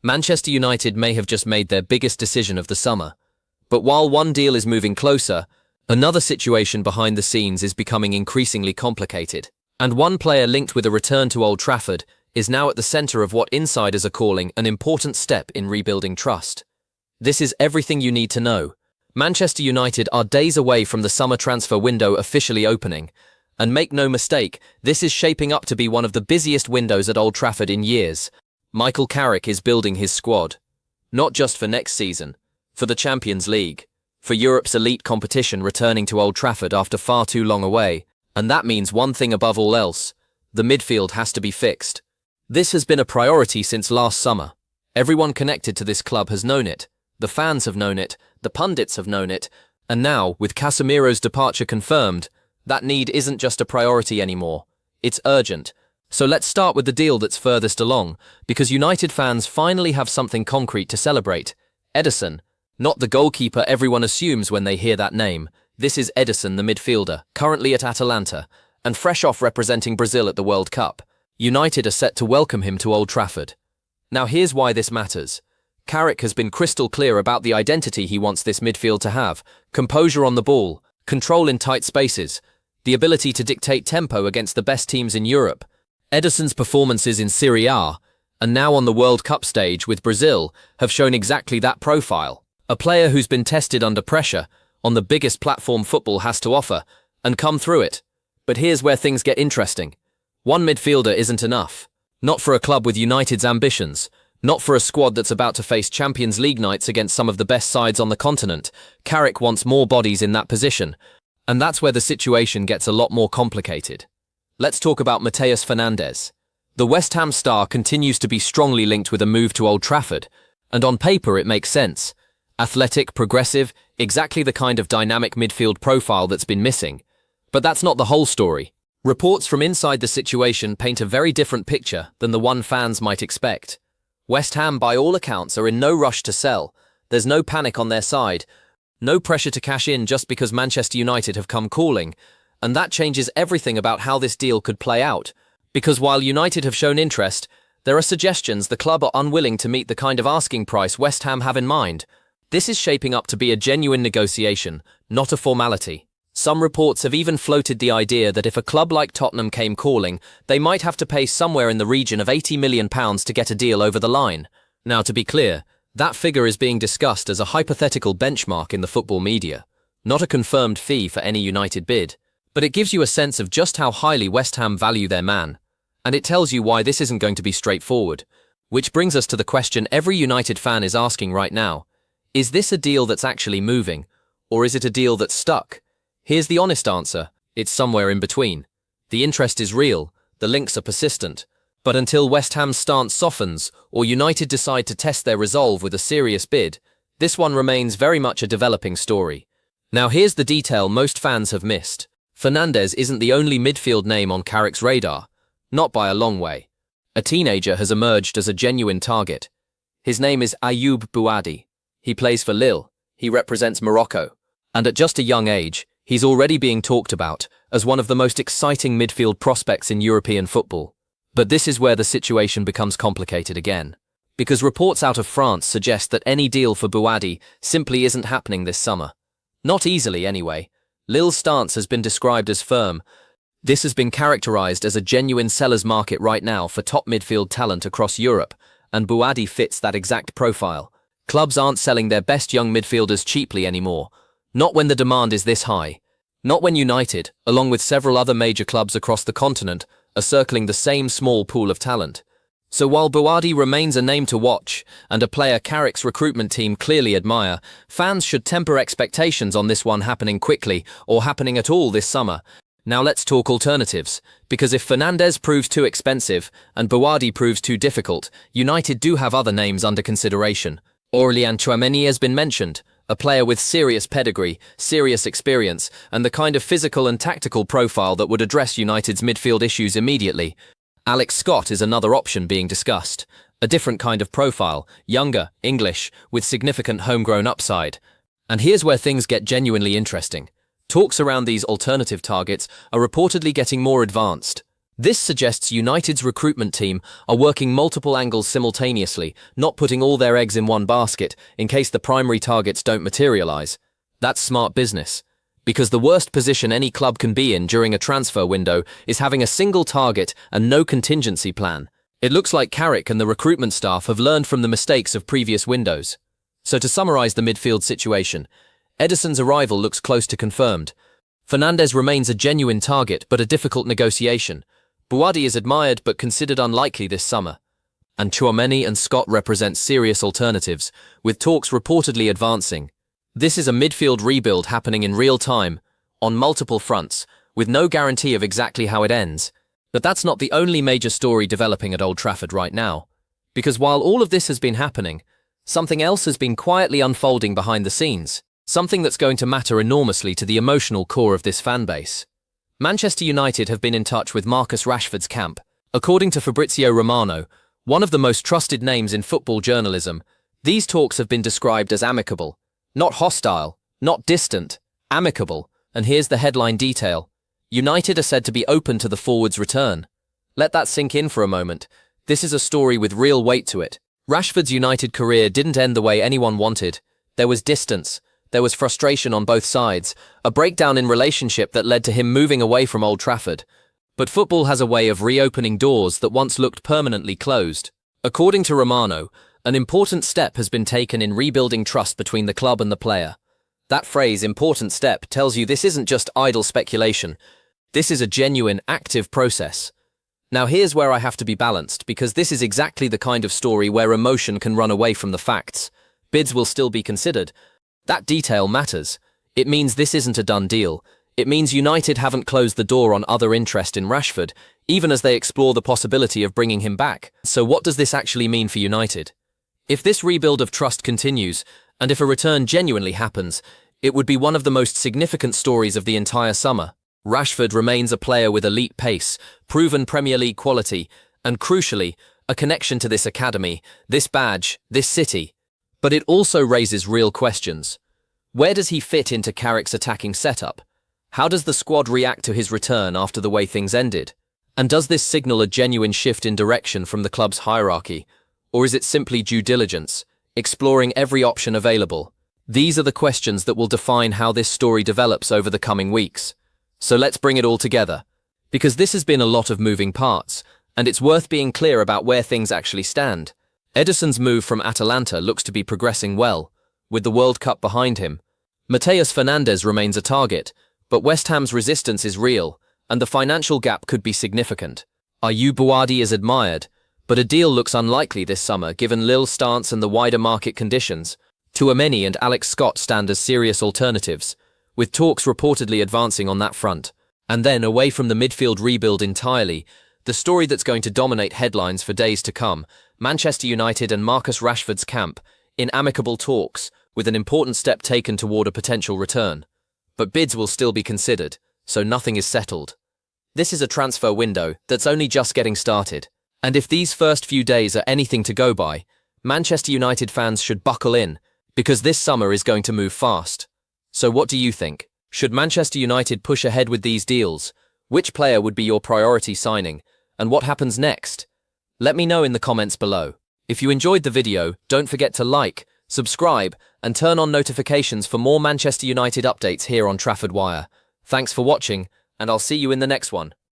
Manchester United may have just made their biggest decision of the summer. But while one deal is moving closer, another situation behind the scenes is becoming increasingly complicated. And one player linked with a return to Old Trafford is now at the centre of what insiders are calling an important step in rebuilding trust. This is everything you need to know. Manchester United are days away from the summer transfer window officially opening. And make no mistake, this is shaping up to be one of the busiest windows at Old Trafford in years. Michael Carrick is building his squad. Not just for next season, for the Champions League, for Europe's elite competition returning to Old Trafford after far too long away. And that means one thing above all else: the midfield has to be fixed. This has been a priority since last summer. Everyone connected to this club has known it. The fans have known it, the pundits have known it, and now, with Casemiro's departure confirmed, that need isn't just a priority anymore. It's urgent. So let's start with the deal that's furthest along, because United fans finally have something concrete to celebrate. Ederson, not the goalkeeper everyone assumes when they hear that name. This is Ederson, the midfielder, currently at Atalanta, and fresh off representing Brazil at the World Cup. United are set to welcome him to Old Trafford. Now here's why this matters. Carrick has been crystal clear about the identity he wants this midfield to have: composure on the ball, control in tight spaces, the ability to dictate tempo against the best teams in Europe. Ederson's performances in Serie A, and now on the World Cup stage with Brazil, have shown exactly that profile. A player who's been tested under pressure, on the biggest platform football has to offer, and come through it. But here's where things get interesting. One midfielder isn't enough. Not for a club with United's ambitions. Not for a squad that's about to face Champions League nights against some of the best sides on the continent. Carrick wants more bodies in that position. And that's where the situation gets a lot more complicated. Let's talk about Mateus Fernandes. The West Ham star continues to be strongly linked with a move to Old Trafford. And on paper it makes sense. Athletic, progressive, exactly the kind of dynamic midfield profile that's been missing. But that's not the whole story. Reports from inside the situation paint a very different picture than the one fans might expect. West Ham, by all accounts, are in no rush to sell. There's no panic on their side. No pressure to cash in just because Manchester United have come calling. And that changes everything about how this deal could play out. Because while United have shown interest, there are suggestions the club are unwilling to meet the kind of asking price West Ham have in mind. This is shaping up to be a genuine negotiation, not a formality. Some reports have even floated the idea that if a club like Tottenham came calling, they might have to pay somewhere in the region of £80 million to get a deal over the line. Now, to be clear, that figure is being discussed as a hypothetical benchmark in the football media, not a confirmed fee for any United bid. But it gives you a sense of just how highly West Ham value their man. And it tells you why this isn't going to be straightforward. Which brings us to the question every United fan is asking right now. Is this a deal that's actually moving, or is it a deal that's stuck? Here's the honest answer: it's somewhere in between. The interest is real, the links are persistent, but until West Ham's stance softens or United decide to test their resolve with a serious bid, this one remains very much a developing story. Now here's the detail most fans have missed. Fernandes isn't the only midfield name on Carrick's radar, not by a long way. A teenager has emerged as a genuine target. His name is Ayyoub Bouaddi. He plays for Lille, he represents Morocco, and at just a young age, he's already being talked about as one of the most exciting midfield prospects in European football. But this is where the situation becomes complicated again. Because reports out of France suggest that any deal for Bouaddi simply isn't happening this summer. Not easily, anyway. Lille's stance has been described as firm. This has been characterized as a genuine seller's market right now for top midfield talent across Europe, and Bouaddi fits that exact profile. Clubs aren't selling their best young midfielders cheaply anymore. Not when the demand is this high. Not when United, along with several other major clubs across the continent, are circling the same small pool of talent. So while Bouaddi remains a name to watch, and a player Carrick's recruitment team clearly admire, fans should temper expectations on this one happening quickly, or happening at all this summer. Now let's talk alternatives, because if Fernandes proves too expensive, and Bouaddi proves too difficult, United do have other names under consideration. Aurélien Tchouaméni has been mentioned, a player with serious pedigree, serious experience, and the kind of physical and tactical profile that would address United's midfield issues immediately. Alex Scott is another option being discussed. A different kind of profile, younger, English, with significant homegrown upside. And here's where things get genuinely interesting. Talks around these alternative targets are reportedly getting more advanced. This suggests United's recruitment team are working multiple angles simultaneously, not putting all their eggs in one basket in case the primary targets don't materialize. That's smart business. Because the worst position any club can be in during a transfer window is having a single target and no contingency plan. It looks like Carrick and the recruitment staff have learned from the mistakes of previous windows. So to summarize the midfield situation, Ederson's arrival looks close to confirmed. Fernandes remains a genuine target but a difficult negotiation. Bouaddi is admired but considered unlikely this summer. And Tchouaméni and Scott represent serious alternatives, with talks reportedly advancing. This is a midfield rebuild happening in real time, on multiple fronts, with no guarantee of exactly how it ends. But that's not the only major story developing at Old Trafford right now. Because while all of this has been happening, something else has been quietly unfolding behind the scenes. Something that's going to matter enormously to the emotional core of this fan base. Manchester United have been in touch with Marcus Rashford's camp. According to Fabrizio Romano, one of the most trusted names in football journalism, these talks have been described as amicable. Not hostile, not distant, amicable. And here's the headline detail. United are said to be open to the forward's return. Let that sink in for a moment. This is a story with real weight to it. Rashford's United career didn't end the way anyone wanted. There was distance. There was frustration on both sides, a breakdown in relationship that led to him moving away from Old Trafford. But football has a way of reopening doors that once looked permanently closed. According to Romano, an important step has been taken in rebuilding trust between the club and the player. That phrase, important step, tells you this isn't just idle speculation. This is a genuine, active process. Now here's where I have to be balanced, because this is exactly the kind of story where emotion can run away from the facts. Bids will still be considered. That detail matters. It means this isn't a done deal. It means United haven't closed the door on other interest in Rashford, even as they explore the possibility of bringing him back. So what does this actually mean for United? If this rebuild of trust continues, and if a return genuinely happens, it would be one of the most significant stories of the entire summer. Rashford remains a player with elite pace, proven Premier League quality, and crucially, a connection to this academy, this badge, this city. But it also raises real questions. Where does he fit into Carrick's attacking setup? How does the squad react to his return after the way things ended? And does this signal a genuine shift in direction from the club's hierarchy? Or is it simply due diligence, exploring every option available? These are the questions that will define how this story develops over the coming weeks. So let's bring it all together. Because this has been a lot of moving parts, and it's worth being clear about where things actually stand. Ederson's move from Atalanta looks to be progressing well, with the World Cup behind him. Mateus Fernandes remains a target, but West Ham's resistance is real, and the financial gap could be significant. Ayyoub Bouaddi is admired, but a deal looks unlikely this summer given Lille's stance and the wider market conditions. Tchouaméni and Alex Scott stand as serious alternatives, with talks reportedly advancing on that front. And then, away from the midfield rebuild entirely, the story that's going to dominate headlines for days to come, Manchester United and Marcus Rashford's camp, in amicable talks, with an important step taken toward a potential return. But bids will still be considered, so nothing is settled. This is a transfer window that's only just getting started, and if these first few days are anything to go by, Manchester United fans should buckle in, because this summer is going to move fast. So what do you think? Should Manchester United push ahead with these deals? Which player would be your priority signing? And what happens next? Let me know in the comments below. If you enjoyed the video, don't forget to like, subscribe, and turn on notifications for more Manchester United updates here on Trafford Wire. Thanks for watching, and I'll see you in the next one.